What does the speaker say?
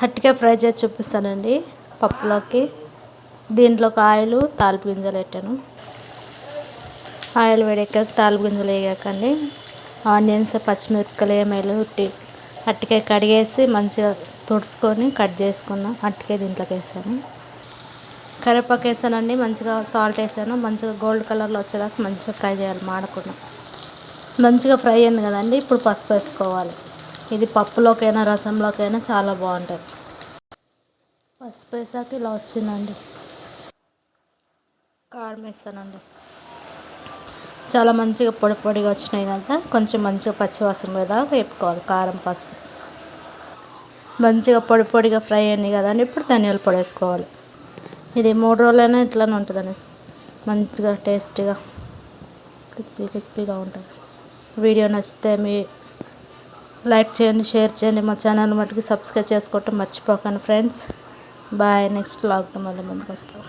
అరటికాయ ఫ్రై చేసి చూపిస్తానండి పప్పులోకి. దీంట్లోకి ఆయిల్, తాలింపు గింజలు పెట్టాను. ఆయిల్ వేడెక్కాక తాలింపు గింజలు వేయకండి. ఆనియన్స్, పచ్చిమిరపకాయలు ఏమైనా అరటికాయ కడిగేసి మంచిగా తుడుచుకొని కట్ చేసుకున్న అరటికాయ దీంట్లోకి వేసాను. కరివేపాకు వేసానండి. మంచిగా సాల్ట్ వేసాను. మంచిగా గోల్డ్ కలర్లో వచ్చేదాకా మంచిగా ఫ్రై చేయాలి, మాడకుండా. మంచిగా ఫ్రై అయింది కదండి. ఇప్పుడు పసుపు వేసుకోవాలి. ఇది పప్పులోకైనా రసంలోకైనా చాలా బాగుంటుంది. పసుపు వేసాక ఇలా వచ్చిందండి. కారం వేస్తానండి. చాలా మంచిగా పొడి పొడిగా వచ్చినాయి కదా, కొంచెం మంచిగా పచ్చివాసన మీద వేపుకోవాలి. కారం, పసుపు మంచిగా పొడి పొడిగా ఫ్రై అయినాయి కదండి. ఇప్పుడు ధనియాల పొడి వేసుకోవాలి. ఇది 3 రోజులైనా ఇట్లానే ఉంటుందని, మంచిగా టేస్టీగా క్రిస్పీగా ఉంటుంది. వీడియో నచ్చితే మీ లైక్ చేయండి, షేర్ చేయండి. మా ఛానల్ మటుకు సబ్స్క్రైబ్ చేసుకోవటం మర్చిపోకండి ఫ్రెండ్స్. బాయ్. నెక్స్ట్ వ్లాగ్తో మళ్ళీ ముందుకు వస్తాం.